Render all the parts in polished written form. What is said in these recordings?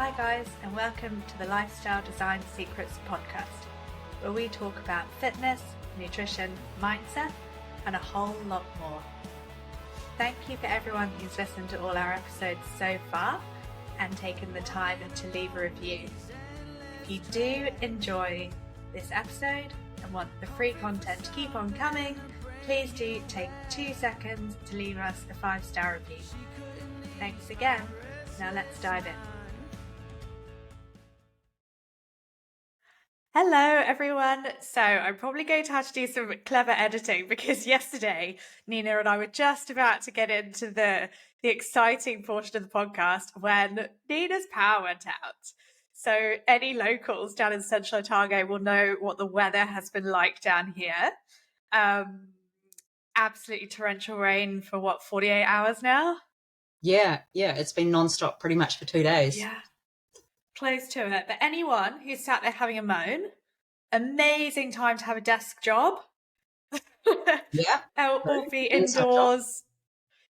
Hi guys, and welcome to the Lifestyle Design Secrets podcast, where we talk about fitness, nutrition, mindset, and a whole lot more. Thank you for everyone who's listened to all our episodes so far and taken the time to leave a review. If you do enjoy this episode and want the free content to keep on coming, please do take 2 seconds to leave us a 5-star review. Thanks again. Now let's dive in. Hello everyone. So I'm probably going to have to do some clever editing because yesterday Nina and I were just about to get into the exciting portion of the podcast when Nina's power went out. So any locals down in Central Otago will know what the weather has been like down here. Absolutely torrential rain for 48 hours now? Yeah, it's been non-stop pretty much for 2 days. Yeah. Close to it. But anyone who's sat there having a moan, amazing time to have a desk job. Yeah. Or be indoors.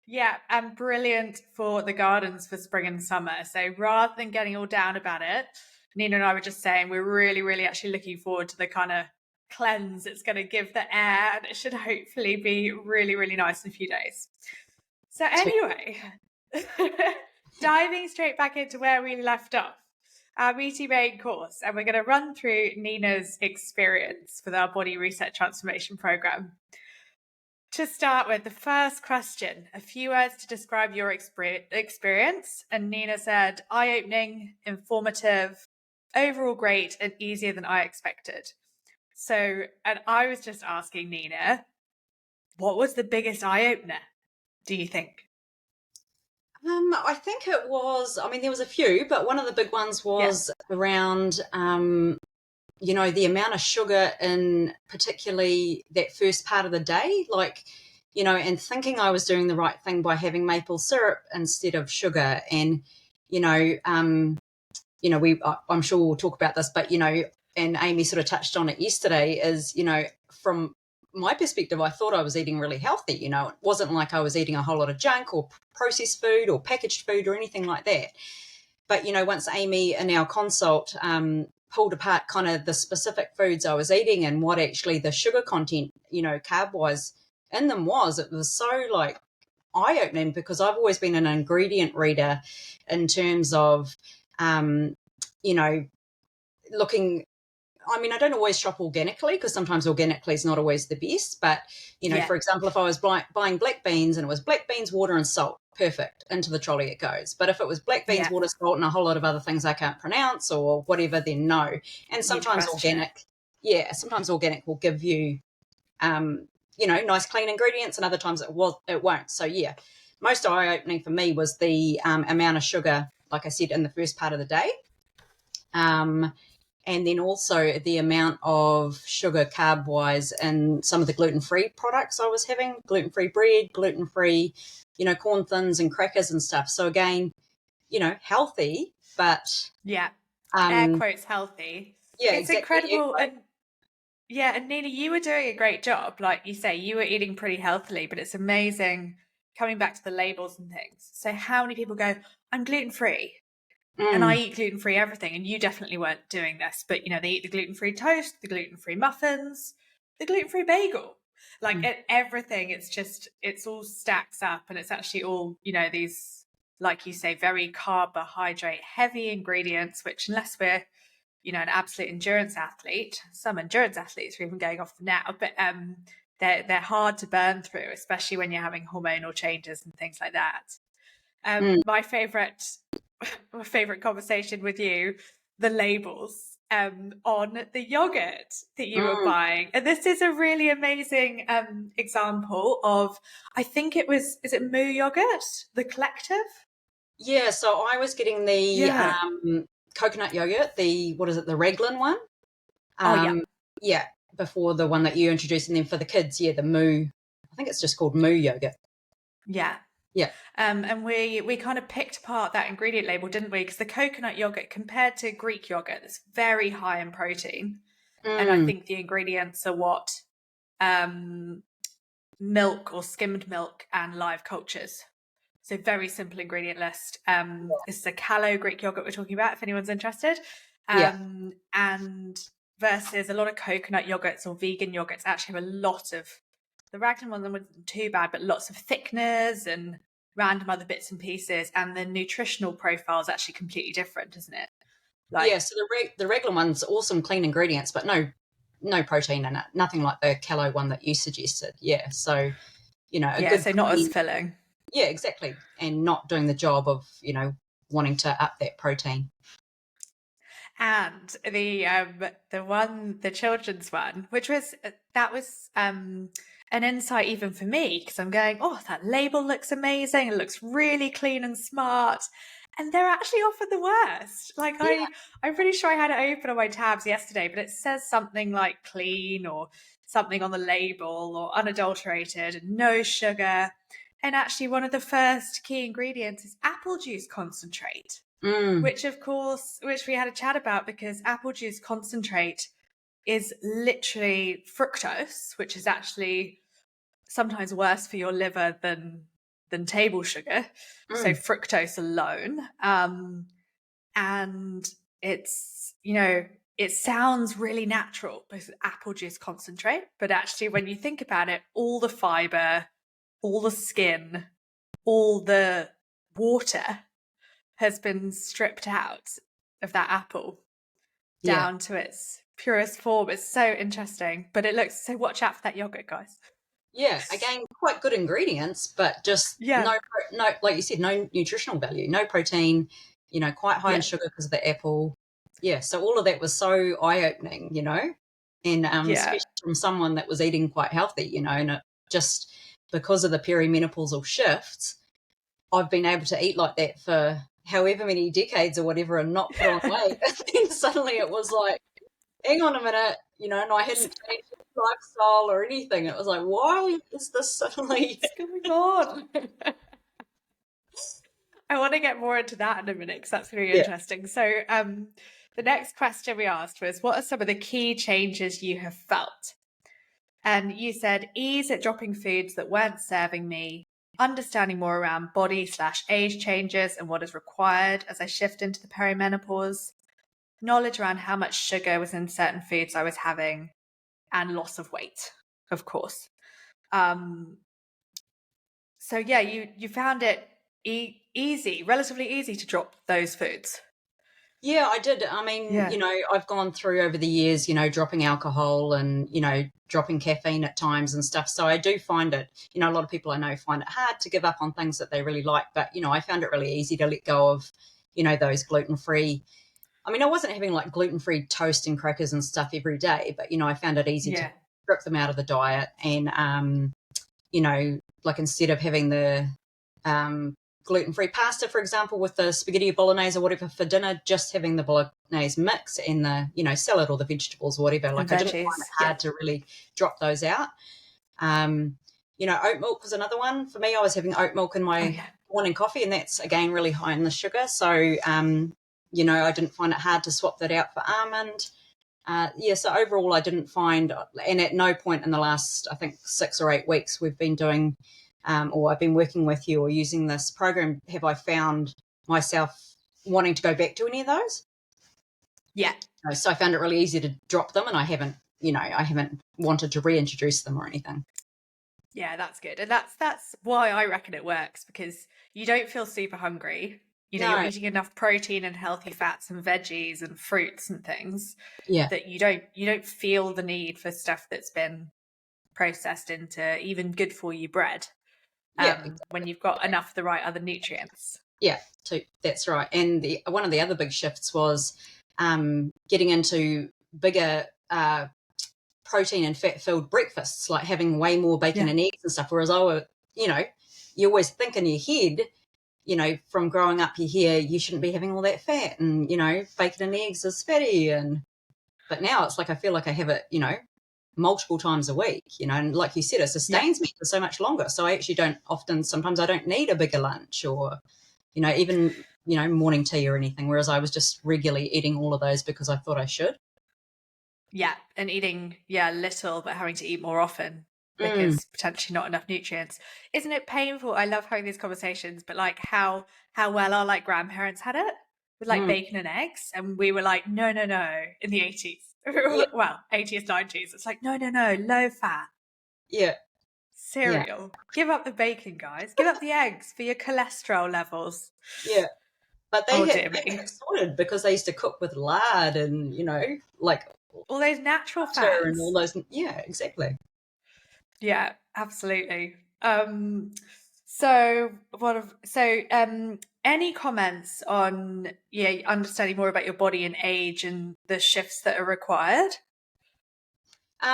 Yeah, and brilliant for the gardens for spring and summer. So rather than getting all down about it, Nina and I were just saying we're really actually looking forward to the kind of cleanse it's going to give the air, and it should hopefully be really nice in a few days. So anyway, diving straight back into where we left off, our meaty main course, and we're going to run through Nina's experience with our body reset transformation program. To start with, the first question, a few words to describe your experience. And Nina said, eye-opening, informative, overall great, and easier than I expected. So, and I was just asking Nina, what was the biggest eye-opener, do you think? I think it was, there was a few, but one of the big ones was around, the amount of sugar in particularly that first part of the day, and thinking I was doing the right thing by having maple syrup instead of sugar. And, I'm sure we'll talk about this, but, and Amy sort of touched on it yesterday is, from my perspective, I thought I was eating really healthy. It wasn't like I was eating a whole lot of junk or processed food or packaged food or anything like that. But, once Amy in our consult pulled apart kind of the specific foods I was eating and what actually the sugar content, carb-wise in them was, it was so eye-opening, because I've always been an ingredient reader in terms of, looking. I don't always shop organically because sometimes organically is not always the best. But, for example, if I was buying black beans and it was black beans, water and salt, perfect, into the trolley it goes. But if it was black beans, water, salt, and a whole lot of other things I can't pronounce or whatever, then no. And sometimes sometimes organic will give you, nice clean ingredients, and other times it won't. So, most eye-opening for me was the amount of sugar, like I said, in the first part of the day. And then also the amount of sugar carb-wise in some of the gluten-free products I was having, gluten-free bread, gluten-free, corn thins and crackers and stuff. So again, healthy, but... Yeah, air quotes healthy. Yeah, it's exactly. Incredible. And Nina, you were doing a great job. Like you say, you were eating pretty healthily, but it's amazing coming back to the labels and things. So how many people go, I'm gluten-free? And I eat gluten-free everything, and you definitely weren't doing this, but they eat the gluten-free toast, the gluten-free muffins, the gluten-free bagel, everything. It's all stacks up, and it's actually all, these, like you say, very carbohydrate heavy ingredients, which unless we're, an absolute endurance athlete, some endurance athletes are even going off now, but they're hard to burn through, especially when you're having hormonal changes and things like that. My favorite conversation with you, the labels on the yogurt that you were buying. And this is a really amazing example of, I think is it Moo yogurt, the collective? Yeah, so I was getting the coconut yogurt, the Raglan one. Before the one that you introduced, and then for the kids, the Moo, I think it's just called Moo yogurt. Yeah. And we kind of picked apart that ingredient label, didn't we? Because the coconut yogurt compared to Greek yogurt is very high in protein. And I think the ingredients are what? Milk or skimmed milk and live cultures. So very simple ingredient list. This is a callow Greek yogurt we're talking about, if anyone's interested. And versus a lot of coconut yogurts or vegan yogurts actually have a lot of, the Raglan one wasn't too bad, but lots of thickeners and random other bits and pieces. And the nutritional profile is actually completely different, isn't it? So the regular one's awesome, clean ingredients, but no protein in it. Nothing like the callow one that you suggested. Yeah, so so not as filling. Yeah, exactly, and not doing the job of wanting to up that protein. And the children's one, which was an insight even for me, because I'm going, oh, that label looks amazing. It looks really clean and smart. And they're actually often the worst. I'm pretty sure I had it open on my tabs yesterday, but it says something like clean or something on the label or unadulterated and no sugar. And actually one of the first key ingredients is apple juice concentrate. Which we had a chat about, because apple juice concentrate is literally fructose, which is actually sometimes worse for your liver than table sugar. So fructose alone. And it's, it sounds really natural because apple juice concentrate, but actually when you think about it, all the fiber, all the skin, all the water has been stripped out of that apple down to its purest form. It's so interesting, but so watch out for that yogurt, guys. Yeah, again, quite good ingredients, but just no, like you said, no nutritional value, no protein, quite high in sugar because of the apple. Yeah, so all of that was so eye-opening, and especially from someone that was eating quite healthy, and it just because of the perimenopausal shifts, I've been able to eat like that for however many decades or whatever and not put on weight. And then suddenly it was like, hang on a minute, and I hadn't changed lifestyle or anything. It was like, why is this suddenly going on? I want to get more into that in a minute because that's really interesting. So the next question we asked was, what are some of the key changes you have felt? And you said ease at dropping foods that weren't serving me, understanding more around body/age changes and what is required as I shift into the perimenopause, knowledge around how much sugar was in certain foods I was having, and loss of weight, of course. So yeah, you found it relatively easy to drop those foods. Yeah, I did. I mean, I've gone through over the years, dropping alcohol and, dropping caffeine at times and stuff. So I do find it, a lot of people I know find it hard to give up on things that they really like. But, I found it really easy to let go of, those gluten-free. I mean, I wasn't having like gluten-free toast and crackers and stuff every day, but, I found it easy to strip them out of the diet. And, like instead of having the gluten-free pasta, for example, with the spaghetti bolognese or whatever for dinner, just having the bolognese mix and the, salad or the vegetables or whatever. Like I didn't find it hard to really drop those out. Oat milk was another one. For me, I was having oat milk in my morning coffee, and that's, again, really high in the sugar. So, I didn't find it hard to swap that out for almond. So overall, I didn't find, and at no point in the last, I think, 6 or 8 weeks we've been doing or I've been working with you or using this program, have I found myself wanting to go back to any of those? Yeah. So I found it really easy to drop them, and I haven't wanted to reintroduce them or anything. Yeah, that's good. And that's why I reckon it works, because you don't feel super hungry. You're eating enough protein and healthy fats and veggies and fruits and things that you don't feel the need for stuff that's been processed into even good for you bread. Exactly. When you've got enough of the right other nutrients. Yeah, that's right. And one of the other big shifts was getting into bigger protein and fat-filled breakfasts, like having way more bacon and eggs and stuff. Whereas you always think in your head, from growing up, you hear you shouldn't be having all that fat, and bacon and eggs is fatty. But now it's like I feel like I have it, multiple times a week, and like you said, it sustains me for so much longer. So I actually sometimes I don't need a bigger lunch or, even, morning tea or anything, whereas I was just regularly eating all of those because I thought I should. Yeah, and eating, little, but having to eat more often. because potentially not enough nutrients. Isn't it painful? I love having these conversations, but like how well our like grandparents had it with like bacon and eggs, and we were like, no, in the 80s. Yeah. Well, 80s, 90s. It's like, no, low fat. Yeah. Cereal. Yeah. Give up the bacon, guys. Give up the eggs for your cholesterol levels. Yeah. But they had it sorted because they used to cook with lard and, like all those natural fats and all those. Yeah, exactly. Yeah, absolutely. Any comments on understanding more about your body and age and the shifts that are required?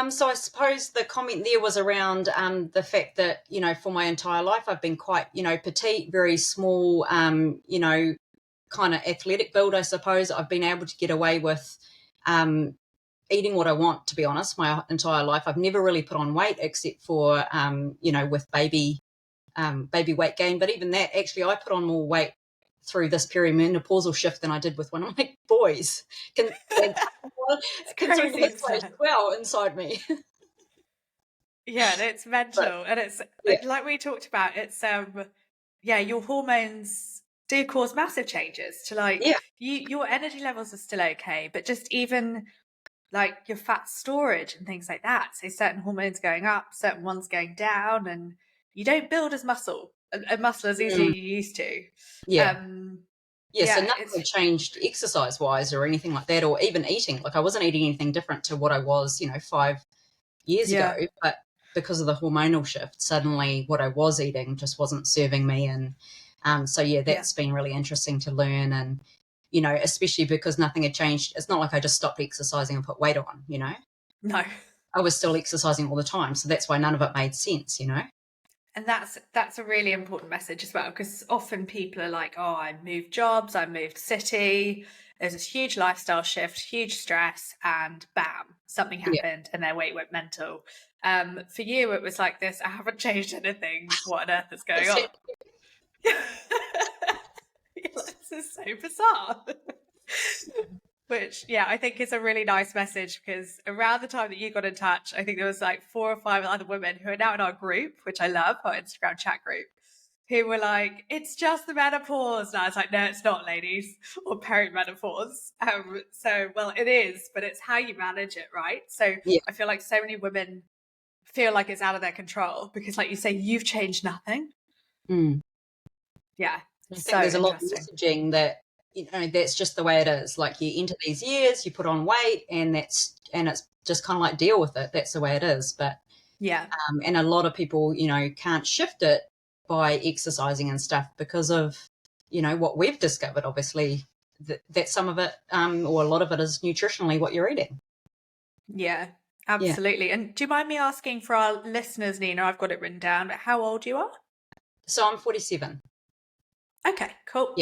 So I suppose the comment there was around the fact that, for my entire life, I've been quite, petite, very small, kind of athletic build, I suppose. I've been able to get away with eating what I want, to be honest, my entire life. I've never really put on weight except for, with baby weight gain. But even that, actually, I put on more weight through this perimenopausal shift than I did with one of my boys. Considering his weight as well inside me. Yeah, it's mental. And it's like we talked about, it's your hormones do cause massive changes to like your energy levels are still okay, but just even like your fat storage and things like that. So certain hormones going up, certain ones going down, and you don't build as muscle as easily as you used to. So nothing had changed exercise wise or anything like that, or even eating. Like I wasn't eating anything different to what I was, 5 years ago, but because of the hormonal shift, suddenly what I was eating just wasn't serving me. And that's been really interesting to learn. And, especially because nothing had changed. It's not like I just stopped exercising and put weight on, No. I was still exercising all the time. So that's why none of it made sense, And that's a really important message as well, because often people are like, oh, I moved jobs, I moved city, there's this huge lifestyle shift, huge stress, and bam, something happened and their weight went mental. For you, it was like this, I haven't changed anything. What on earth is going on? This is so bizarre. Which, I think is a really nice message, because around the time that you got in touch, I think there was like 4 or 5 other women who are now in our group, which I love, our Instagram chat group, who were like, it's just the menopause. And I was like, no, it's not, ladies, or perimenopause. Well, it is, but it's how you manage it, right? So I feel like so many women feel like it's out of their control because, like you say, you've changed nothing. Yeah. I think there's a lot of messaging that, that's just the way it is. Like you enter these years, you put on weight, and it's just kind of like deal with it. That's the way it is. But and a lot of people, can't shift it by exercising and stuff because of, what we've discovered. Obviously, that some of it, or a lot of it, is nutritionally what you're eating. Yeah, absolutely. And do you mind me asking for our listeners, Nina? I've got it written down, but how old you are? So I'm 47. Okay, cool.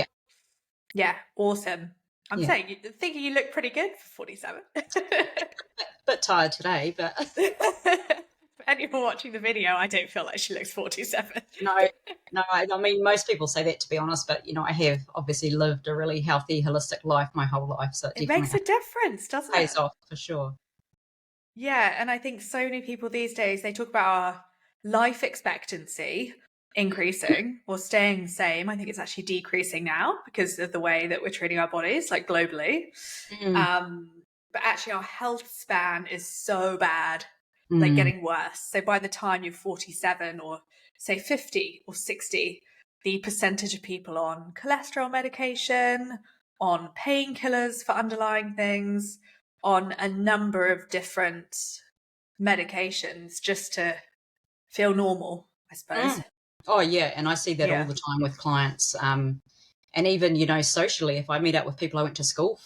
Yeah, awesome. I'm thinking you look pretty good for 47. Bit tired today, but for anyone watching the video, I don't feel like she looks 47. No, I mean, most people say that, to be honest, but I have obviously lived a really healthy, holistic life my whole life, so it makes a difference, doesn't it? Pays off for sure. Yeah, and I think so many people these days, they talk about our life expectancy increasing or staying the same. I think it's actually decreasing now because of the way that we're treating our bodies, like globally. But actually our health span is so bad, like getting worse. So by the time you're 47 or say 50 or 60, the percentage of people on cholesterol medication, on painkillers for underlying things, on a number of different medications just to feel normal, I suppose. Oh, yeah. And I see that all the time with clients. And even, socially, if I meet up with people I went to school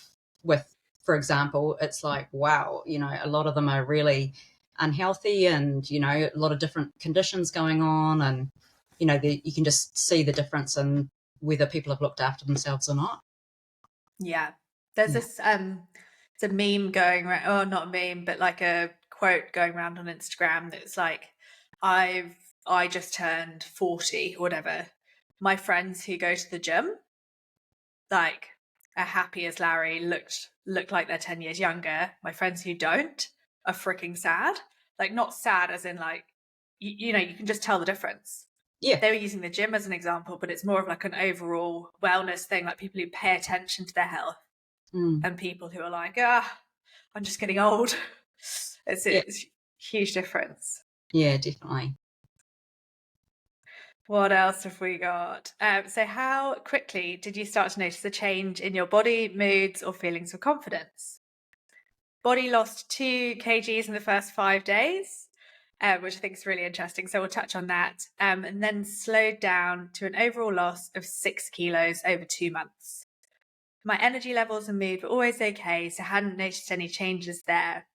with, for example, it's like, wow, a lot of them are really unhealthy and, a lot of different conditions going on. And, you can just see the difference in whether people have looked after themselves or not. Yeah. There's this, it's a meme going around, or not a meme, but like a quote going around on Instagram that's like, I just turned 40 or whatever. My friends who go to the gym, like, are happy as Larry, look like they're 10 years younger. My friends who don't are freaking sad. Like, not sad as in like you know, you can just tell the difference. Yeah. They were using the gym as an example, but it's more of like an overall wellness thing, like people who pay attention to their health and people who are like, I'm just getting old. It's a huge difference. Yeah, definitely. What else have we got? So how quickly did you start to notice a change in your body, moods, or feelings of confidence? Body lost 2 kgs in the first 5 days, which I think is really interesting. So we'll touch on that. And then slowed down to an overall loss of 6 kilos over 2 months. My energy levels and mood were always okay, so hadn't noticed any changes there.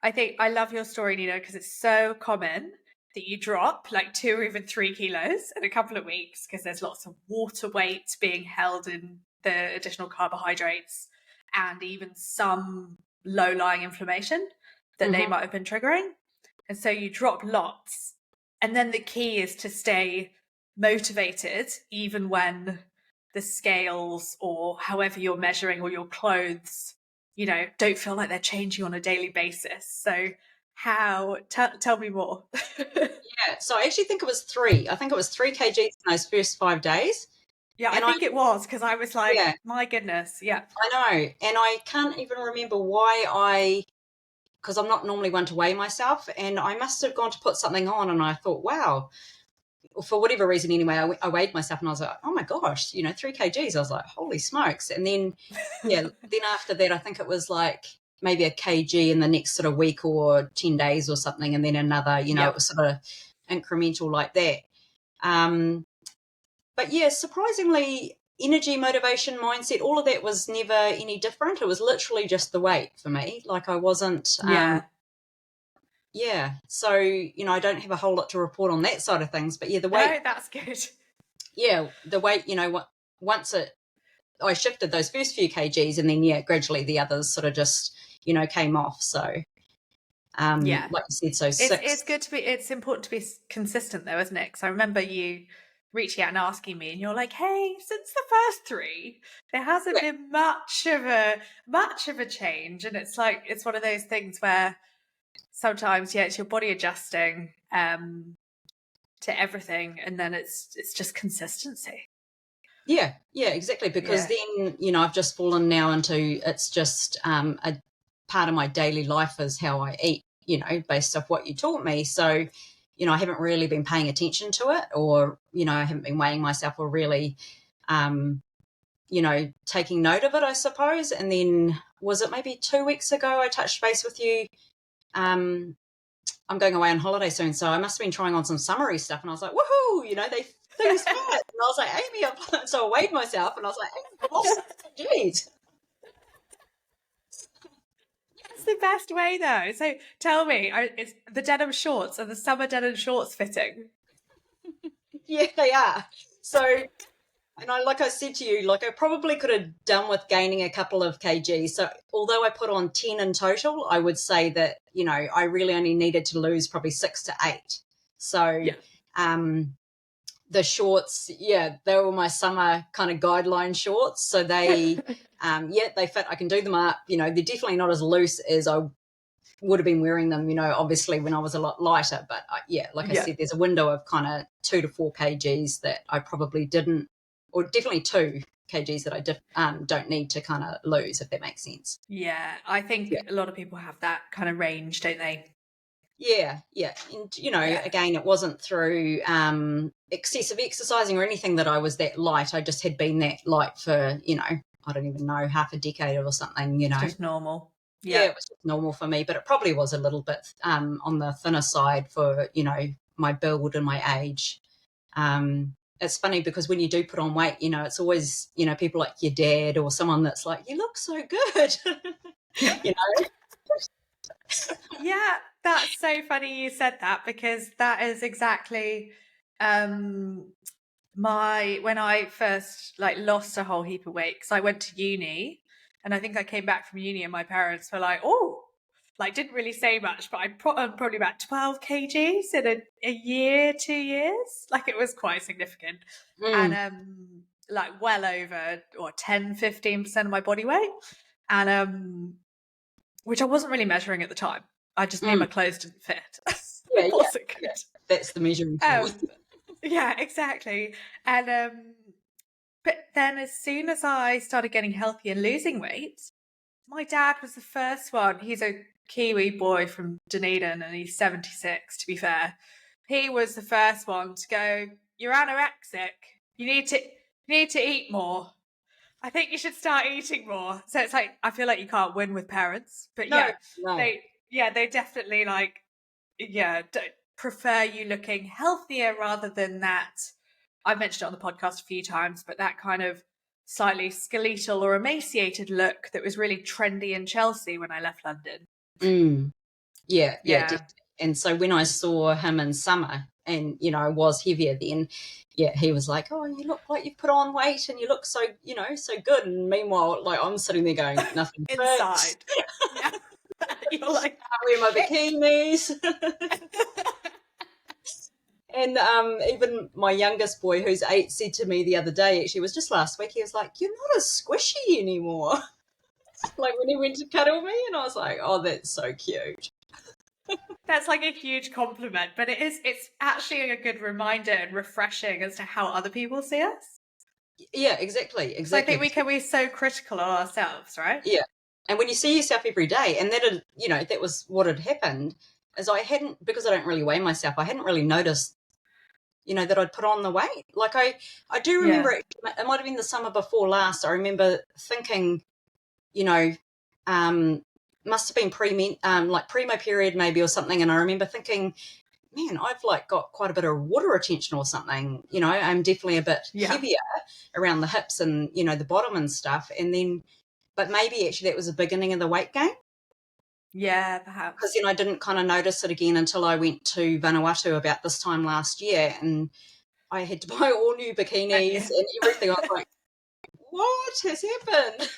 I think I love your story, Nina, because it's so common that you drop like 2 or even 3 kilos in a couple of weeks because there's lots of water weight being held in the additional carbohydrates and even some low-lying inflammation that they might have been triggering. And so you drop lots. And then the key is to stay motivated even when the scales or however you're measuring or your clothes, you know, don't feel like they're changing on a daily basis. So tell me more. Yeah, so I actually think it was 3. I think it was 3 kgs in those first 5 days. Yeah, I think it was, because I was like, my goodness, yeah. I know. And I can't even remember why because I'm not normally one to weigh myself, and I must have gone to put something on, and I thought, wow, for whatever reason anyway, I weighed myself and I was like, oh my gosh, 3 kgs. I was like, holy smokes. And then, then after that, I think it was like maybe a kg in the next sort of week or 10 days or something. And then another, it was sort of incremental like that. But yeah, surprisingly, energy, motivation, mindset, all of that was never any different. It was literally just the weight for me. Like I wasn't, so, I don't have a whole lot to report on that side of things, but the weight. No, that's good. Yeah, the weight, once I shifted those first few kgs and then, gradually the others sort of just, came off. So, like you said, so 6. It's important to be consistent though, isn't it? Because I remember you reaching out and asking me and you're like, hey, since the first 3 there hasn't been much of a change. And it's like, it's one of those things where sometimes it's your body adjusting to everything, and then it's just consistency. Yeah, exactly, because then I've just fallen now into, it's just a part of my daily life is how I eat, based off what you taught me. So I haven't really been paying attention to it, or I haven't been weighing myself or really taking note of it, I suppose. And then was it maybe 2 weeks ago I touched base with you? I'm going away on holiday soon, so I must have been trying on some summery stuff, and I was like, woohoo, things fit. And I was like, Amy, so I weighed myself, and I was like, Amy, I've lost 6 kgs. That's the best way, though. So tell me, is the denim shorts, are the summer denim shorts fitting? Yeah, they are. So, and like I said to you, like I probably could have done with gaining a couple of kgs. So although I put on 10 in total, I would say that, I really only needed to lose probably 6 to 8. So, the shorts, they were my summer kind of guideline shorts. So they, they fit. I can do them up. They're definitely not as loose as I would have been wearing them, obviously when I was a lot lighter. But I said, there's a window of kind of 2 to 4 kgs that I probably didn't, or definitely 2 kgs that I don't need to kind of lose, if that makes sense. Yeah, I think a lot of people have that kind of range, don't they? Yeah. And, again, it wasn't through excessive exercising or anything that I was that light. I just had been that light for, I don't even know, half a decade or something, Just normal. Yeah, it was just normal for me, but it probably was a little bit on the thinner side for, my build and my age. It's funny because when you do put on weight, it's always, people like your dad or someone that's like, you look so good, Yeah, that's so funny you said that, because that is exactly when I first lost a whole heap of weight, because I went to uni, and I think I came back from uni and my parents were like, oh, didn't really say much, but I put on probably about 12 kgs in a year, 2 years. It was quite significant. And well over 10-15% of my body weight, and which I wasn't really measuring at the time. I just knew my clothes didn't fit. Yeah, It wasn't good. yeah. That's the measuring tool. Yeah, exactly. And but then as soon as I started getting healthy and losing weight, my dad was the first one. He's a Kiwi boy from Dunedin and he's 76, to be fair. He was the first one to go, "You're anorexic. You need to eat more. I think you should start eating more." So it's like, I feel like you can't win with parents. But No. they definitely prefer you looking healthier rather than that. I've mentioned it on the podcast a few times, but that kind of slightly skeletal or emaciated look that was really trendy in Chelsea when I left London. Yeah, definitely. And so when I saw him in summer and, I was heavier then, he was like, "Oh, you look like you've put on weight and you look so, so good." And meanwhile, like, I'm sitting there going, nothing inside. Yeah. You're like, I wear my bikinis. And even my youngest boy, who's 8, said to me the other day, actually, it was just last week, he was like, "You're not as squishy anymore." Like when he went to cuddle me, and I was like, "Oh, that's so cute." That's like a huge compliment, but it's actually a good reminder and refreshing as to how other people see us. Yeah, exactly. So I think we're so critical of ourselves, right? Yeah. And when you see yourself every day, and that was what had happened, is because I don't really weigh myself, I hadn't really noticed, that I'd put on the weight. Like I do remember it might have been the summer before last. I remember thinking, must have been pre-my period maybe or something. And I remember thinking, man, I've like got quite a bit of water retention or something. I'm definitely a bit heavier around the hips and, the bottom and stuff. And then, but maybe actually that was the beginning of the weight gain. Yeah, perhaps. Because then I didn't kind of notice it again until I went to Vanuatu about this time last year, and I had to buy all new bikinis and everything. I was like, what has happened?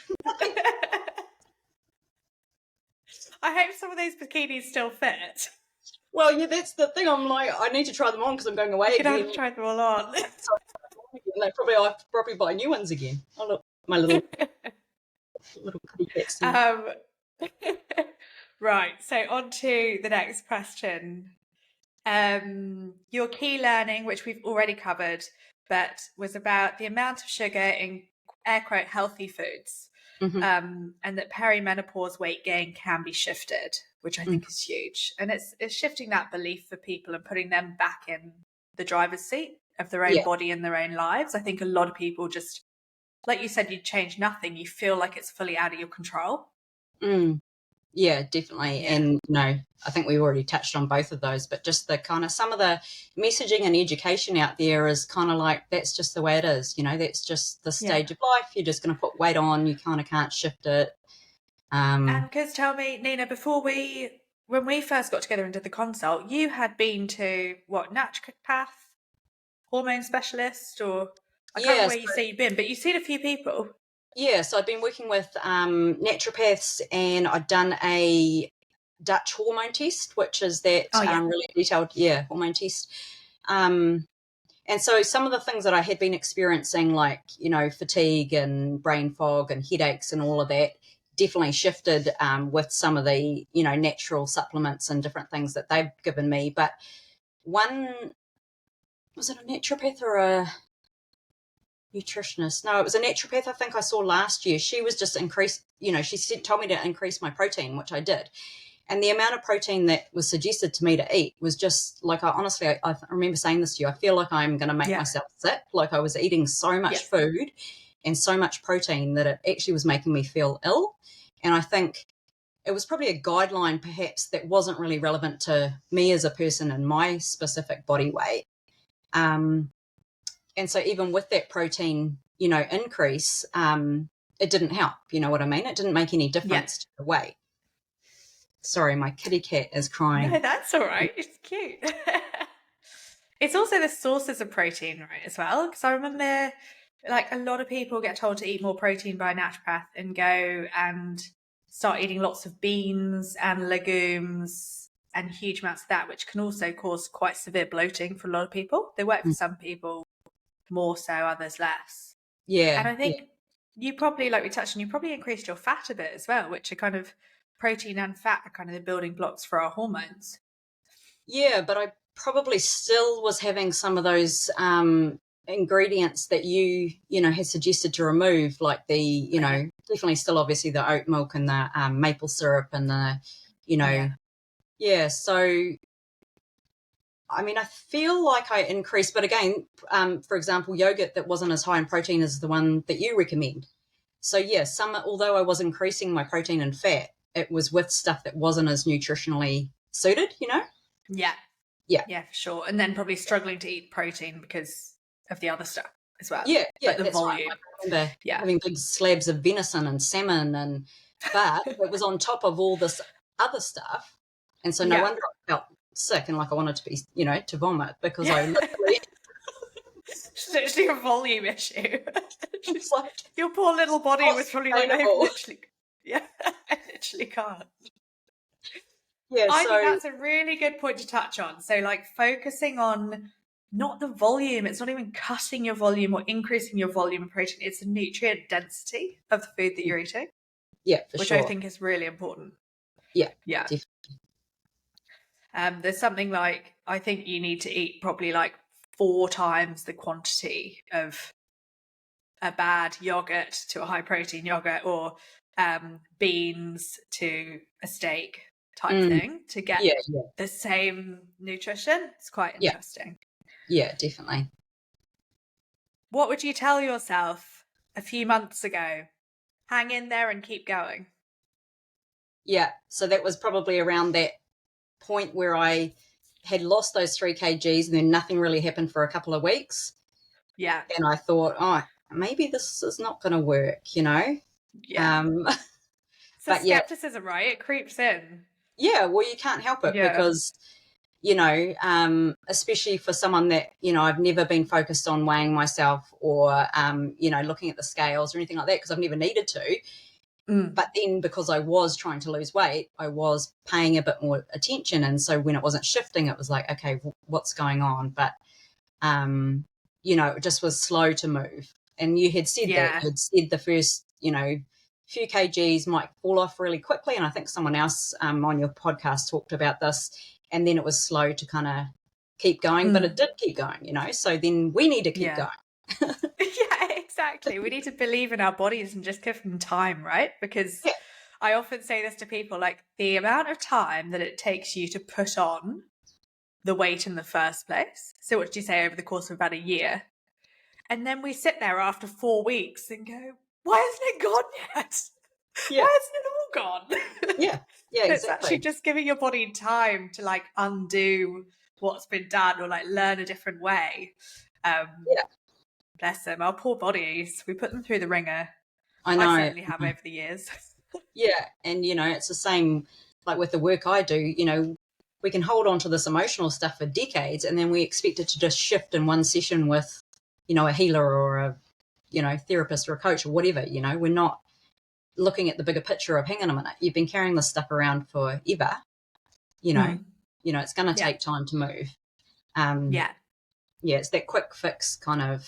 I hope some of those bikinis still fit. Well, yeah, that's the thing. I'm like, I need to try them on because I'm going away again. Have to try them all on. I'll probably buy new ones again. Oh, look, my little kitty cats. Right, so on to the next question. Your key learning, which we've already covered, but was about the amount of sugar in air quote healthy foods, and that perimenopause weight gain can be shifted, which I think is huge. And it's shifting that belief for people and putting them back in the driver's seat of their own body and their own lives. I think a lot of people just, like you said, you change nothing. You feel like it's fully out of your control. Yeah, definitely. Yeah. And, I think we've already touched on both of those, but just the kind of some of the messaging and education out there is kind of like, that's just the way it is. That's just the stage of life. You're just going to put weight on. You kind of can't shift it. And because tell me, Nina, when we first got together and did the consult, you had been to naturopath, hormone specialist, or I can't remember where you say you've been, but you've seen a few people. Yeah, so I've been working with naturopaths, and I've done a Dutch hormone test, which is that really detailed, hormone test. And so some of the things that I had been experiencing, like, fatigue and brain fog and headaches and all of that, definitely shifted with some of the, natural supplements and different things that they've given me. But was it a naturopath or a nutritionist? No, it was a naturopath I think I saw last year. She was just told me to increase my protein, which I did. And the amount of protein that was suggested to me to eat was just like, I remember saying this to you, I feel like I'm going to make myself sick. Like I was eating so much food and so much protein that it actually was making me feel ill. And I think it was probably a guideline perhaps that wasn't really relevant to me as a person and my specific body weight. And so even with that protein, increase, it didn't help. You know what I mean? It didn't make any difference to the weight. Sorry, my kitty cat is crying. No, that's all right. It's cute. It's also the sources of protein, right, as well? Because I remember, like, a lot of people get told to eat more protein by a naturopath and go and start eating lots of beans and legumes and huge amounts of that, which can also cause quite severe bloating for a lot of people. They work for some people more so, others less. Yeah. And I think you probably, like we touched on, you probably increased your fat a bit as well, which are kind of protein and fat are kind of the building blocks for our hormones. Yeah, but I probably still was having some of those ingredients that you had suggested to remove, like the, definitely still obviously the oat milk and the maple syrup and the, so I mean, I feel like I increased, but again, for example, yogurt that wasn't as high in protein as the one that you recommend. So although I was increasing my protein and fat, it was with stuff that wasn't as nutritionally suited, Yeah, for sure. And then probably struggling to eat protein because of the other stuff as well. Like the volume. Right. I remember having big slabs of venison and salmon, but it was on top of all this other stuff, and so no wonder I felt sick and like I wanted to be, to vomit because I literally. It's literally a volume issue. It's like, your poor little body was probably like, I literally can't. Yeah, I think that's a really good point to touch on. So like focusing on not the volume, it's not even cutting your volume or increasing your volume of protein, it's the nutrient density of the food that you're eating. Yeah, for which sure. I think is really important. Yeah. Definitely. There's something like, I think you need to eat probably like 4 times the quantity of a bad yogurt to a high protein yogurt, or beans to a steak type thing to get the same nutrition. It's quite interesting. Yeah, definitely. What would you tell yourself a few months ago? Hang in there and keep going. Yeah, so that was probably around that point where I had lost those 3 kgs and then nothing really happened for a couple of weeks. Yeah. And I thought, maybe this is not going to work, Yeah. So skepticism, right? It creeps in. Yeah, well, you can't help it because, especially for someone that, I've never been focused on weighing myself or, looking at the scales or anything like that because I've never needed to. But then because I was trying to lose weight, I was paying a bit more attention. And so when it wasn't shifting, it was like, okay, what's going on? But, it just was slow to move. And you had said that. You had said the first, few kgs might fall off really quickly. And I think someone else on your podcast talked about this. And then it was slow to kind of keep going, but it did keep going, So then we need to keep going. Exactly. We need to believe in our bodies and just give them time, right? Because I often say this to people, like the amount of time that it takes you to put on the weight in the first place. So what did you say, over the course of about a year? And then we sit there after 4 weeks and go, why hasn't it gone yet? Why hasn't it all gone? Yeah, exactly. It's actually just giving your body time to like undo what's been done or like learn a different way. Bless them, our poor bodies. We put them through the ringer. I know. I certainly have over the years. Yeah, and it's the same like with the work I do. We can hold on to this emotional stuff for decades, and then we expect it to just shift in one session with, a healer or a, therapist or a coach or whatever. We're not looking at the bigger picture of, hang on a minute, you've been carrying this stuff around forever. It's going to take time to move. It's that quick fix kind of,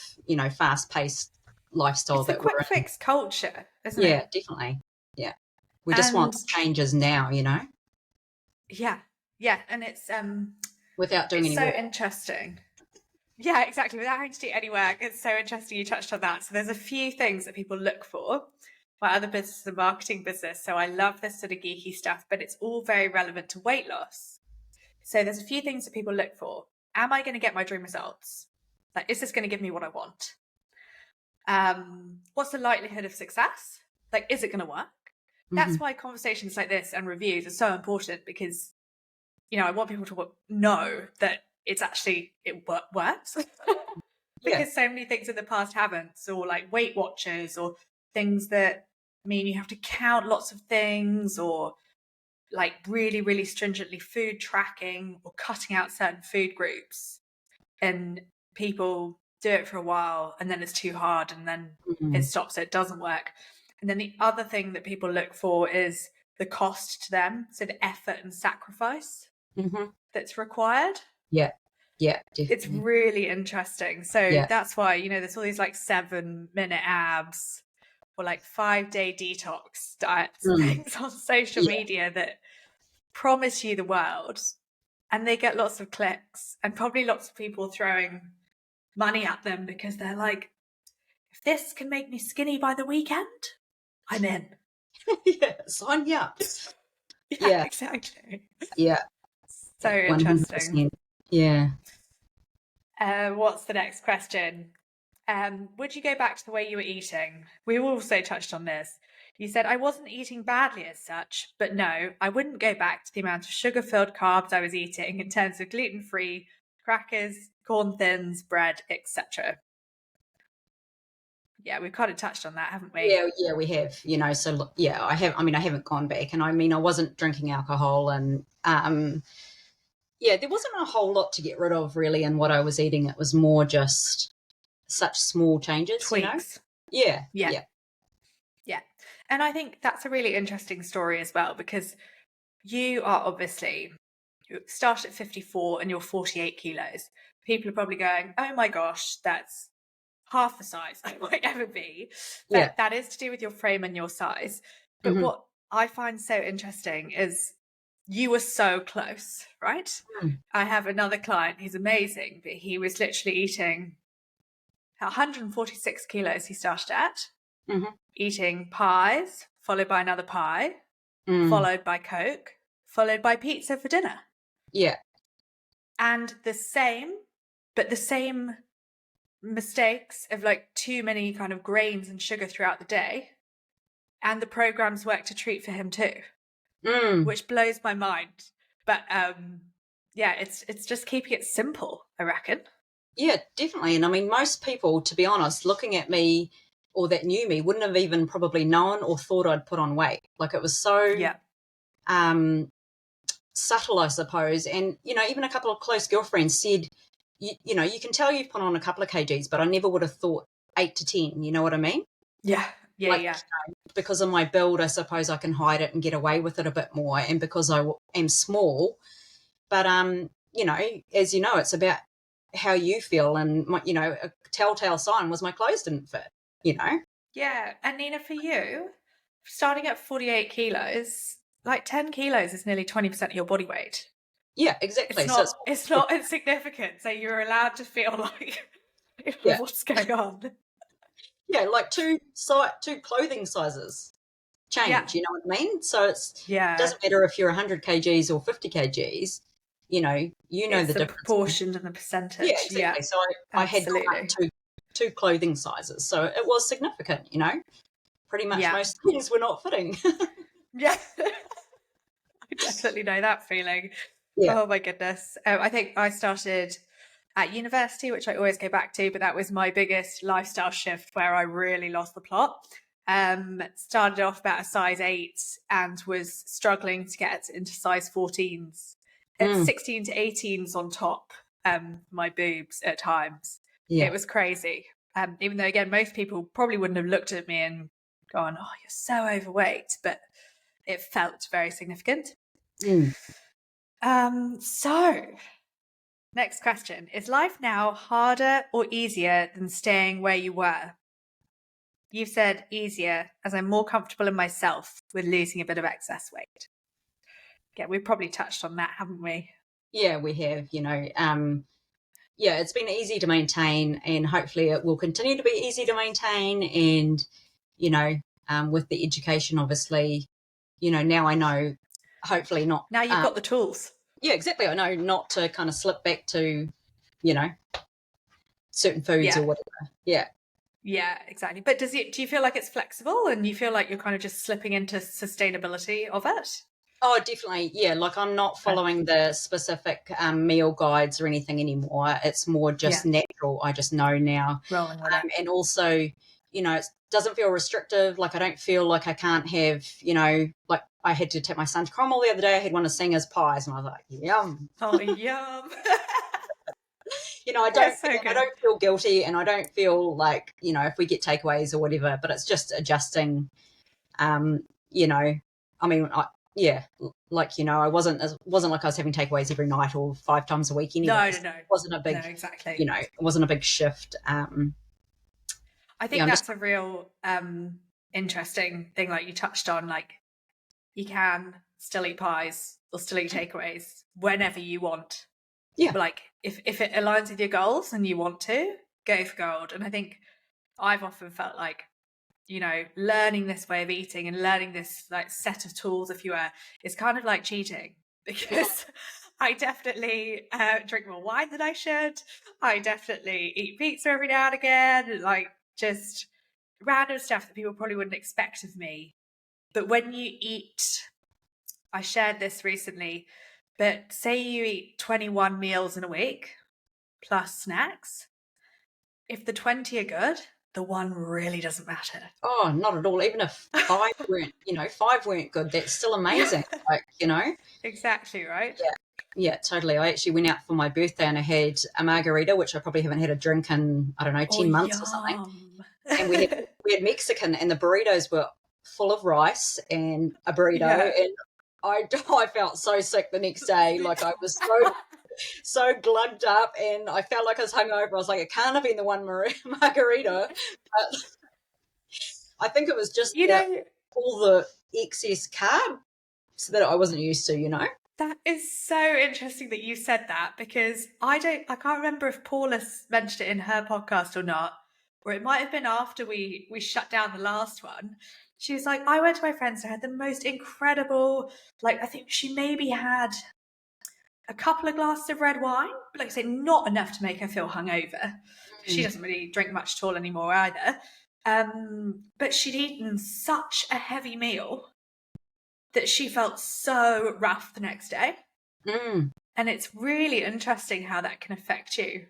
fast-paced lifestyle. It's a quick fix culture, isn't it? Yeah, definitely. Yeah. We just want changes now, Yeah, and it's without doing any work. So interesting. Yeah, exactly. Without having to do any work. It's so interesting you touched on that. So there's a few things that people look for. My other business is a marketing business, so I love this sort of geeky stuff, but it's all very relevant to weight loss. So there's a few things that people look for. Am I going to get my dream results? Like, is this going to give me what I want? What's the likelihood of success? Like, is it going to work? That's why conversations like this and reviews are so important, because, I want people to know that it's actually, it works. Because so many things in the past haven't. So like Weight Watchers or things that mean you have to count lots of things, or like really, really stringently food tracking or cutting out certain food groups. And people do it for a while and then it's too hard and then it stops, so it doesn't work. And then the other thing that people look for is the cost to them. So the effort and sacrifice that's required. Yeah, definitely. It's really interesting. So that's why, there's all these like 7-minute abs or like 5-day detox diets, things on social media that promise you the world, and they get lots of clicks and probably lots of people throwing money at them because they're like, if this can make me skinny by the weekend, I'm in. Yeah, sign me up. Yeah, exactly. Yeah. So 100%. Interesting. Yeah. What's the next question? Would you go back to the way you were eating? We also touched on this. You said, I wasn't eating badly as such, but no, I wouldn't go back to the amount of sugar-filled carbs I was eating in terms of gluten-free, crackers, corn thins, bread, etc. Yeah, we've kind of touched on that, haven't we? Yeah, we have. You know, so yeah, I haven't gone back, and I mean, I wasn't drinking alcohol, and yeah, there wasn't a whole lot to get rid of really in what I was eating. It was more just such small changes, tweaks. You know? Yeah. And I think that's a really interesting story as well, because you start at 54 and you're 48 kilos. People are probably going, oh my gosh, that's half the size I might ever be. But that is to do with your frame and your size. But what I find so interesting is you were so close, right? I have another client who's amazing, but he was literally eating 146 kilos he started at, eating pies, followed by another pie, followed by Coke, followed by pizza for dinner. Yeah. And the same mistakes of like too many kind of grains and sugar throughout the day. And the programs work to treat for him too, which blows my mind. But yeah, it's just keeping it simple, I reckon. Yeah, definitely. And I mean, most people, to be honest, looking at me or that knew me wouldn't have even probably known or thought I'd put on weight. Like it was so subtle, I suppose. And, you know, even a couple of close girlfriends said, you know, you can tell you've put on a couple of kgs, but I never would have thought 8 to 10. You know what I mean? Yeah. You know, because of my build, I suppose I can hide it and get away with it a bit more. And because I am small, but, you know, as you know, it's about how you feel, and you know, a telltale sign was my clothes didn't fit, you know. Yeah. And Nina, for you, starting at 48 kilos, like 10 kilos is nearly 20% of your body weight. Yeah, exactly. It's not insignificant, so you're allowed to feel like what's going on. Yeah, like two clothing sizes change, you know what I mean? So it doesn't matter if you're 100 kgs or 50 kgs, you know it's the difference. Proportion and the percentage. Yeah, exactly. So I had gone up two clothing sizes. So it was significant, you know. Pretty much most things were not fitting. Yeah. I definitely know that feeling. Yeah. Oh my goodness. I think I started at university, which I always go back to, but that was my biggest lifestyle shift where I really lost the plot. Started off about a size 8 and was struggling to get into size 14s. 16 to 18s on top, my boobs at times. It was crazy. Even though, again, most people probably wouldn't have looked at me and gone, oh, you're so overweight, but it felt very significant. So, next question. Is life now harder or easier than staying where you were? You've said easier, as I'm more comfortable in myself with losing a bit of excess weight. Yeah, we've probably touched on that, haven't we? Yeah, we have, you know. Yeah, it's been easy to maintain, and hopefully it will continue to be easy to maintain. And, you know, with the education, obviously, you know, now I know, hopefully not. Now you've got the tools. Yeah, exactly. I know not to kind of slip back to, you know, certain foods or whatever. Yeah. Yeah, exactly. But do you feel like it's flexible and you feel like you're kind of just slipping into sustainability of it? Oh, definitely. Yeah. Like I'm not following the specific meal guides or anything anymore. It's more just natural. I just know now. Rolling with it. And also, you know, it doesn't feel restrictive. Like I don't feel like I can't have, you know, like I had to take my son to Cromwell the other day. I had one of Singer's pies and I was like, yum. Oh, yum. You know, I don't feel guilty, and I don't feel like, you know, if we get takeaways or whatever, but it's just adjusting, you know, I mean, like, you know, it wasn't like I was having takeaways every night or 5 times a week anyway. No. It wasn't a big, exactly. You know, it wasn't a big shift. I think that's a real interesting thing, like you touched on, like you can still eat pies or still eat takeaways whenever you want. Yeah. But like if it aligns with your goals and you want to, go for gold. And I think I've often felt like, you know, learning this way of eating and learning this like set of tools, if you were, is kind of like cheating, because I definitely drink more wine than I should. I definitely eat pizza every now and again, like just random stuff that people probably wouldn't expect of me. But when you eat, I shared this recently, but say you eat 21 meals in a week plus snacks, if the 20 are good, the one really doesn't matter. Oh, not at all. Even if five weren't good, that's still amazing. Yeah. Like, you know. Exactly, right? Yeah. Yeah, totally. I actually went out for my birthday and I had a margarita, which I probably haven't had a drink in, I don't know, 10 months or something. And we had Mexican, and the burritos were full of rice and a burrito. Yeah. And I felt so sick the next day. Like I was so glugged up, and I felt like I was hungover. I was like, it can't have been the one margarita. But I think it was just all the excess carbs that I wasn't used to, you know? That is so interesting that you said that, because I can't remember if Paula mentioned it in her podcast or not, or it might have been after we shut down the last one. She was like, I went to my friend's and had the most incredible, like, I think she maybe had a couple of glasses of red wine, but like I say, not enough to make her feel hungover. She doesn't really drink much at all anymore either. But she'd eaten such a heavy meal that she felt so rough the next day. And it's really interesting how that can affect you.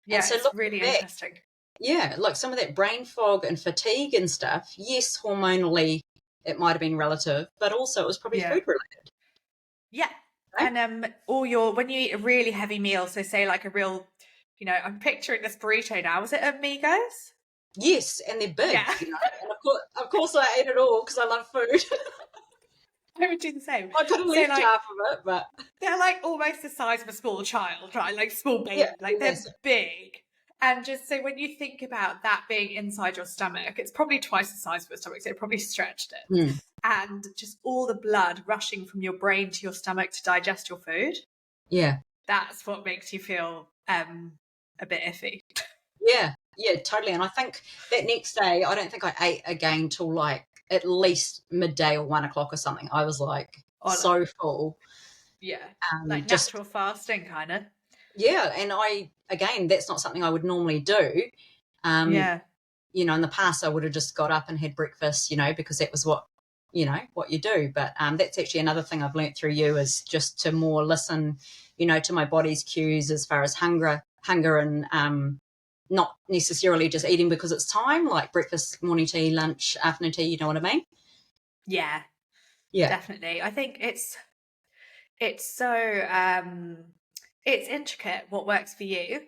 Yeah, so it's really interesting. Yeah, like some of that brain fog and fatigue and stuff, yes, hormonally it might have been relative, but also it was probably food related. Yeah. Right? And when you eat a really heavy meal, so say like a real, you know, I'm picturing this burrito now. Was it Amigos? Yes, and they're big, you know. And of course I ate it all because I love food. I would do the same. I could have left half of it, but they're like almost the size of a small child, right? Like small baby, like they're big. And just so when you think about that being inside your stomach, it's probably twice the size of your stomach, so it probably stretched it. And just all the blood rushing from your brain to your stomach to digest your food. Yeah. That's what makes you feel a bit iffy. Yeah, totally. And I think that next day, I don't think I ate again till like at least midday or 1 o'clock or something. I was like so full. Yeah, like natural fasting kind of. Yeah, and that's not something I would normally do. You know, in the past I would have just got up and had breakfast, you know, because that was what you do. But that's actually another thing I've learnt through you, is just to more listen, you know, to my body's cues as far as hunger and not necessarily just eating because it's time, like breakfast, morning tea, lunch, afternoon tea, you know what I mean? Yeah, definitely. I think it's so it's intricate what works for you,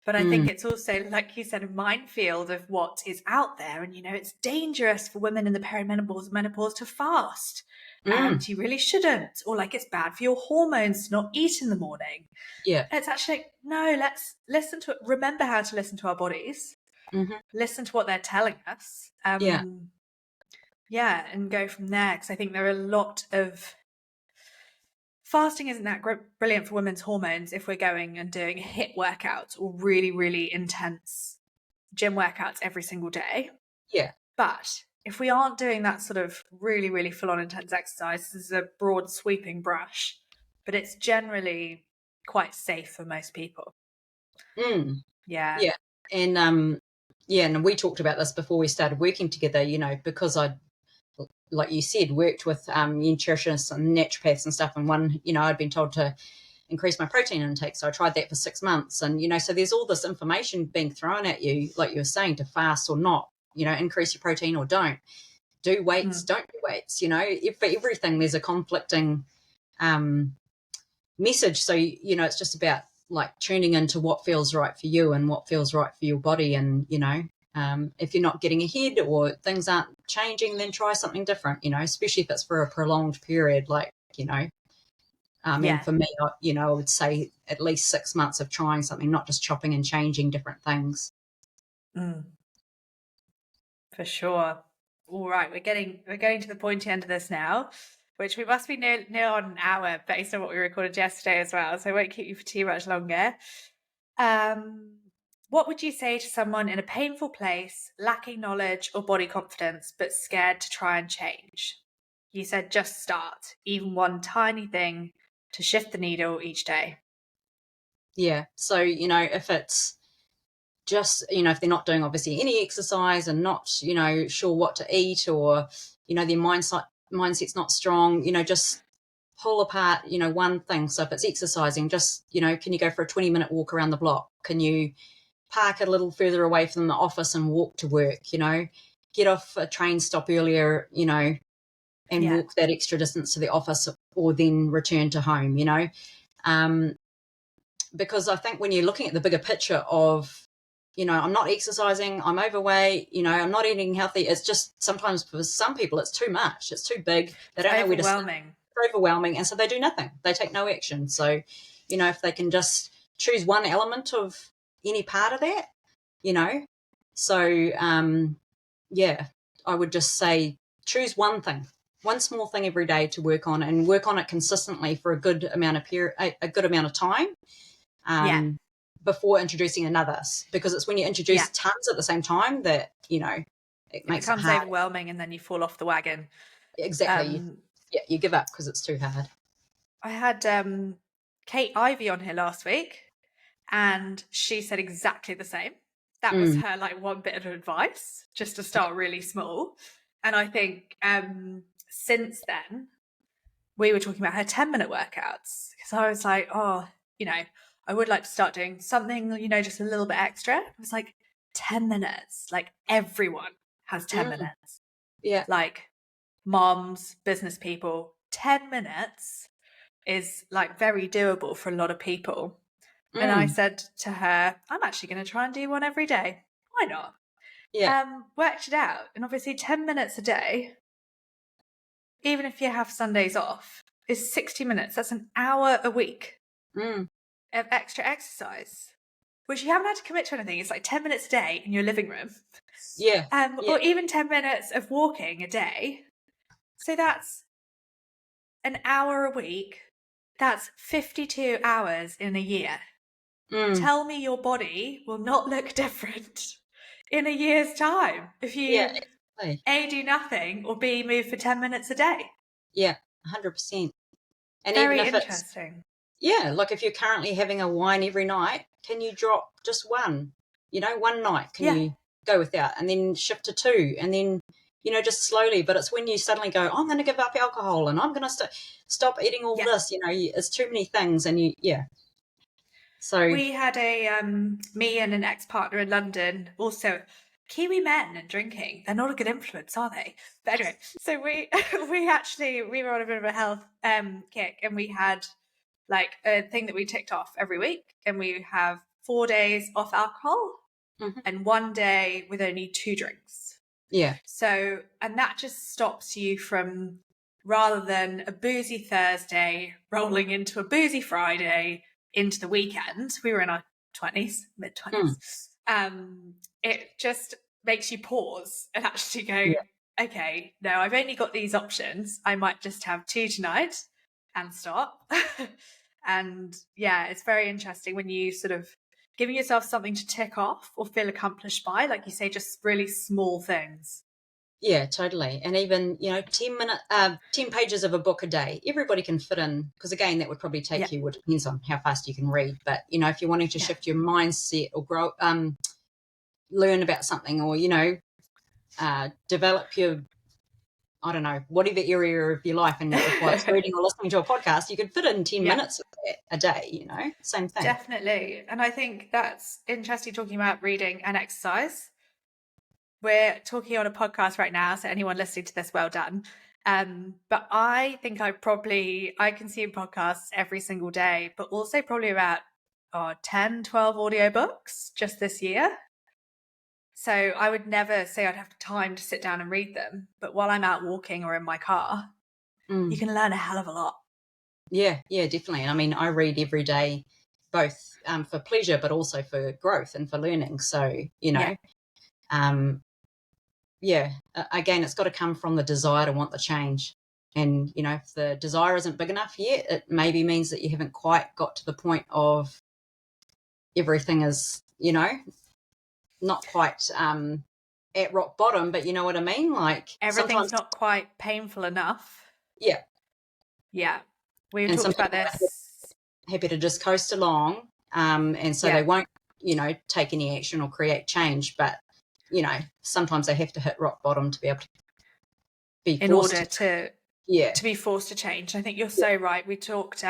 but I think it's also, like you said, a minefield of what is out there. And, you know, it's dangerous for women in the perimenopause, menopause to fast. And you really shouldn't. Or like it's bad for your hormones to not eat in the morning. Yeah. And it's actually like, no, let's listen to it. Remember how to listen to our bodies. Listen to what they're telling us. Yeah, and go from there. Because I think there are a lot of... Fasting isn't that brilliant for women's hormones if we're going and doing HIIT workouts or really, really intense gym workouts every single day. Yeah. But if we aren't doing that sort of really, really full-on intense exercise, this is a broad sweeping brush, but it's generally quite safe for most people. Yeah. Yeah. And and we talked about this before we started working together, you know, because I, like you said, worked with nutritionists and naturopaths and stuff, and one, you know, I'd been told to increase my protein intake, so I tried that for 6 months. And, you know, so there's all this information being thrown at you, like you were saying, to fast or not, you know, increase your protein or don't, do weights, don't do weights, you know, for everything there's a conflicting message. So, you know, it's just about like tuning into what feels right for you and what feels right for your body. And, you know, if you're not getting ahead or things aren't changing, then try something different, you know, especially if it's for a prolonged period, like, you know. And for me, you know, I would say at least 6 months of trying something, not just chopping and changing different things. For For sure. All right, we're going to the pointy end of this now, which we must be near on an hour based on what we recorded yesterday as well. So I won't keep you for too much longer. What would you say to someone in a painful place, lacking knowledge or body confidence, but scared to try and change? You said just start, even one tiny thing to shift the needle each day. Yeah. So, if it's just, if they're not doing obviously any exercise and not, sure what to eat, or, their mindset's not strong, just pull apart, one thing. So if it's exercising, just, can you go for a 20-minute walk around the block? Can you park a little further away from the office and walk to work, get off a train stop earlier, and walk that extra distance to the office, or then return to home, because I think when you're looking at the bigger picture of, I'm not exercising, I'm overweight, I'm not eating healthy. It's just sometimes for some people it's too much. It's too big. They don't know where to start. It's overwhelming. And so they do nothing. They take no action. So, if they can just choose one element of any part of that, so, I would just say choose one thing, one small thing every day to work on, and work on it consistently for a good amount of time. Before introducing another, because it's when you introduce tons at the same time that it makes becomes overwhelming, and then you fall off the wagon. Exactly. You give up because it's too hard. I had Kate Ivey on here last week, and she said exactly the same. That was her one bit of advice, just to start really small. And I think since then we were talking about her 10-minute workouts, because I was like, I would like to start doing something, just a little bit extra. It was like 10 minutes. Like everyone has 10 minutes. Yeah. Like moms, business people, 10 minutes is like very doable for a lot of people. And I said to her, I'm actually going to try and do one every day. Why not? Yeah. Worked it out. And obviously 10 minutes a day, even if you have Sundays off, is 60 minutes. That's an hour a week. Of extra exercise, which you haven't had to commit to anything. It's like 10 minutes a day in your living room. Or even 10 minutes of walking a day. So that's an hour a week. That's 52 hours in a year. Tell me your body will not look different in a year's time if you A, do nothing, or B, move for 10 minutes a day. Yeah, 100%. And very even if interesting. Like if you're currently having a wine every night, can you drop just one? One night, can you go without, and then shift to two, and then, just slowly. But it's when you suddenly go, I'm going to give up alcohol, and I'm going to stop eating all this, it's too many things, and So we had me and an ex-partner in London, also Kiwi men and drinking. They're not a good influence, are they? But anyway, so we were on a bit of a health kick, and we had like a thing that we ticked off every week, and we have 4 days off alcohol and 1 day with only 2 drinks. So, and that just stops you from, rather than a boozy Thursday rolling into a boozy Friday into the weekend, we were in our 20s, mid-20s, it just makes you pause and actually go, okay, no, I've only got these options. I might just have 2 tonight and stop. And it's very interesting when you sort of giving yourself something to tick off or feel accomplished by, like you say, just really small things. Yeah, totally. And even, 10 pages of a book a day, everybody can fit in, because again, that would probably take you, it depends on how fast you can read. But, if you're wanting to shift your mindset or grow, learn about something, or, develop your, I don't know, whatever area of your life, and it requires reading or listening to a podcast, you could fit in 10 minutes of that a day, same thing. Definitely. And I think that's interesting, talking about reading and exercise. We're talking on a podcast right now, so anyone listening to this, well done. But I think I consume podcasts every single day, but also probably about 10, 12 audiobooks just this year. So I would never say I'd have time to sit down and read them. But while I'm out walking or in my car, you can learn a hell of a lot. Yeah, definitely. And I mean, I read every day, both for pleasure, but also for growth and for learning. So, again, it's got to come from the desire to want the change. And, if the desire isn't big enough yet, it maybe means that you haven't quite got to the point of everything is, not quite at rock bottom, but you know what I mean? Like everything's not quite painful enough. Yeah. Yeah. We've talked about this. Happy to just coast along. And so they won't, take any action or create change. But, sometimes they have to hit rock bottom to be able to be forced in order to be forced to change. I think you're so right. We talked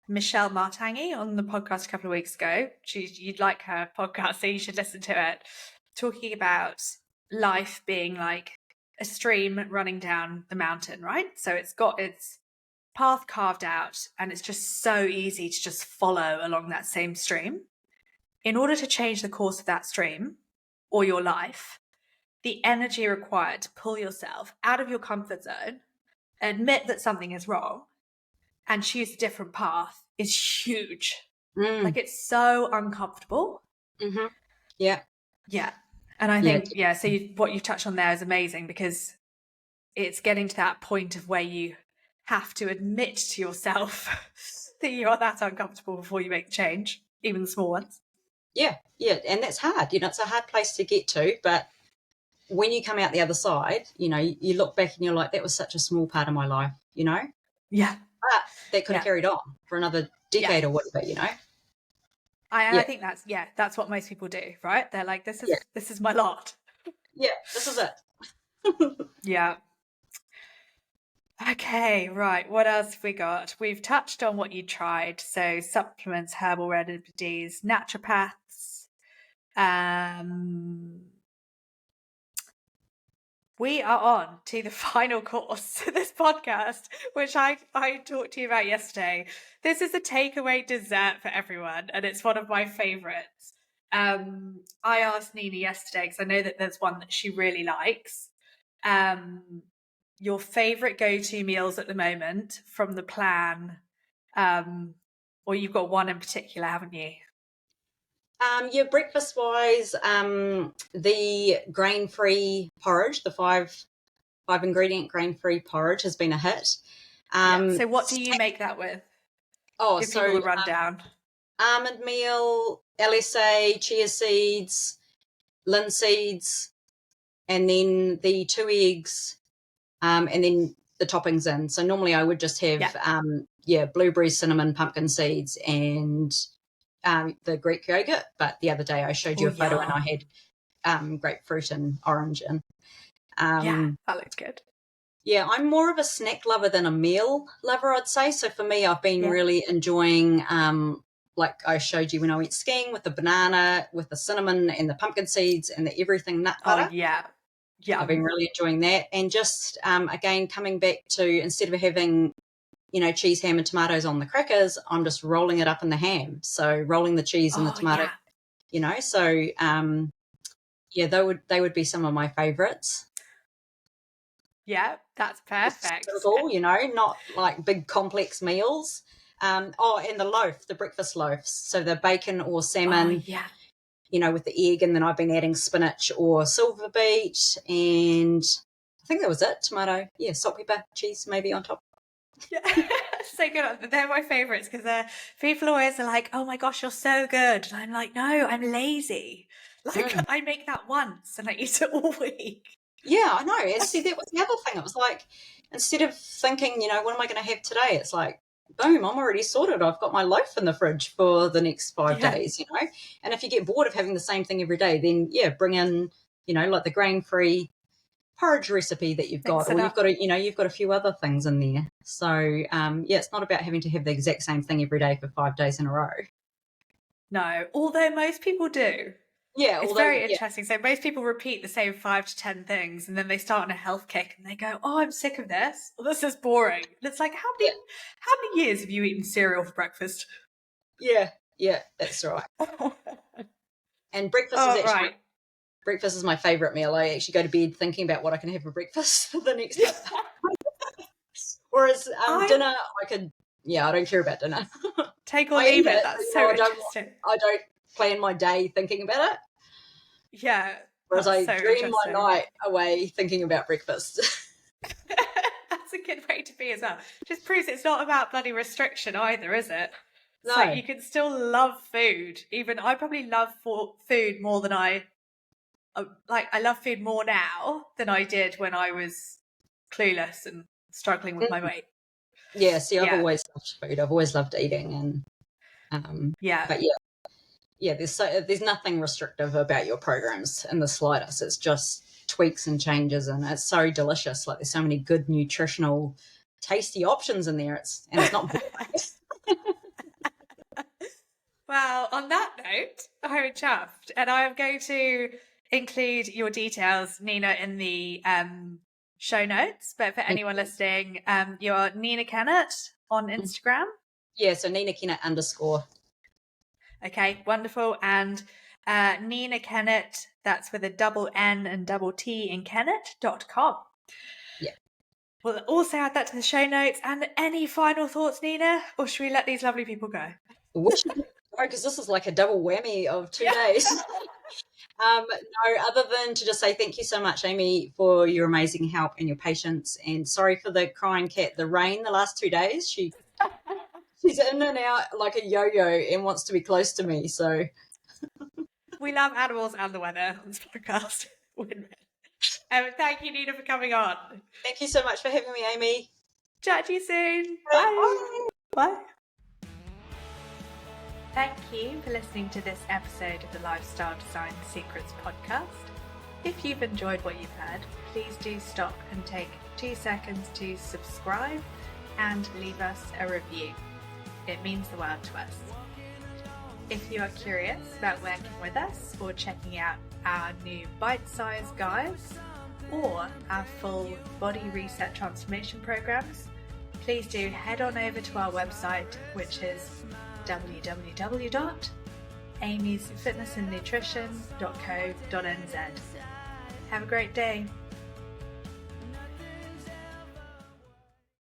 Michelle Martangi on the podcast a couple of weeks ago. You'd like her podcast, so you should listen to it. Talking about life being like a stream running down the mountain, right? So it's got its path carved out, and it's just so easy to just follow along that same stream. In order to change the course of that stream or your life, the energy required to pull yourself out of your comfort zone, admit that something is wrong, and choose a different path is huge. Like, it's so uncomfortable. Mm-hmm. Yeah. Yeah. And I think, so what you've touched on there is amazing, because it's getting to that point of where you have to admit to yourself that you are that uncomfortable before you make the change, even the small ones. Yeah. And that's hard. It's a hard place to get to, but when you come out the other side, you look back and you're like, that was such a small part of my life, Yeah. But that could have carried on for another decade or whatever, I think that's what most people do, right? They're like, this is my lot. Yeah, this is it. Yeah. Okay, right. What else have we got? We've touched on what you tried. So supplements, herbal remedies, naturopaths. We are on to the final course of this podcast, which I talked to you about yesterday. This is a takeaway dessert for everyone, and it's one of my favorites. I asked Nina yesterday, because I know that there's one that she really likes. Your favorite go-to meals at the moment from the plan, or you've got one in particular, haven't you? Breakfast wise, the grain-free porridge, the five ingredient grain-free porridge has been a hit. So what do you make that with? Give people a rundown. Almond meal, LSA, chia seeds, linseeds, and then the 2 eggs, and then the toppings in. So normally I would just have blueberries, cinnamon, pumpkin seeds, and the Greek yogurt. But the other day I showed you a photo and I had grapefruit and orange in. That looks good. Yeah, I'm more of a snack lover than a meal lover, I'd say. So for me, I've been really enjoying, like I showed you when I went skiing, with the banana, with the cinnamon and the pumpkin seeds and the everything nut butter. Oh, yeah. I've been really enjoying that. And just, again, coming back to, instead of having, cheese, ham and tomatoes on the crackers, I'm just rolling it up in the ham. So rolling the cheese and the tomato, So, they would be some of my favourites. Yeah, that's perfect. Simple, not like big complex meals. And the breakfast loaves. So the bacon or salmon, with the egg, and then I've been adding spinach or silver beet, and I think that was it. Tomato, salt, pepper, cheese maybe on top. Yeah, so good. They're my favourites, because people always are like, oh my gosh, you're so good. And I'm like, no, I'm lazy. Like, I make that once and I eat it all week. Yeah, I know. And see, that was the other thing. It was like, instead of thinking, what am I going to have today? It's like, boom, I'm already sorted. I've got my loaf in the fridge for the next 5 days, And if you get bored of having the same thing every day, then, bring in, like the grain-free porridge recipe that you've got, or you've got a few other things in there. So, it's not about having to have the exact same thing every day for 5 days in a row. No, although most people do. Yeah, it's very interesting. So most people repeat the same 5 to 10 things, and then they start on a health kick and they go, oh, I'm sick of this. Well, this is boring. And it's like, how many years have you eaten cereal for breakfast? Yeah, that's right. And breakfast breakfast is my favourite meal. I actually go to bed thinking about what I can have for breakfast for the next day. Whereas dinner, I don't care about dinner. Take or leave it. That's so interesting. I don't plan my day thinking about it. Yeah. Whereas That's I so dream my interesting. night away thinking about breakfast. That's a good way to be as well. Just proves it's not about bloody restriction either, is it? It's No. like you can still love food. Even I probably love food more than I love food more now than I did when I was clueless and struggling with my weight. Yeah, see, I've Yeah. always loved food. I've always loved eating, and Yeah. but there's nothing restrictive about your programs in the slightest. It's just tweaks and changes, and it's so delicious. Like there's so many good nutritional, tasty options in there. It's not boring. Well, on that note, I'm chuffed, and I'm going to include your details, Nina, in the show notes. But for anyone listening, you're Nina Kennett on Instagram. Yeah, so Nina Kennett _ Okay, wonderful. And Nina Kennett, that's with a double N and double T in Kennett.com. Yeah. We'll also add that to the show notes. And any final thoughts, Nina? Or should we let these lovely people go? Because this is like a double whammy of 2 days. No, other than to just say thank you so much, Amy, for your amazing help and your patience. And sorry for the crying cat. The rain the last 2 days, she's in and out like a yo-yo and wants to be close to me. So we love animals and the weather on this podcast. Thank you, Nina, for coming on. Thank you so much for having me, Amy. Chat to you soon. Bye. Bye. Thank you for listening to this episode of the Lifestyle Design Secrets podcast. If you've enjoyed what you've heard, please do stop and take 2 seconds to subscribe and leave us a review. It means the world to us. If you are curious about working with us or checking out our new bite-sized guides or our full body reset transformation programs, please do head on over to our website, which is www.amysfitnessandnutrition.co.nz. Have a great day.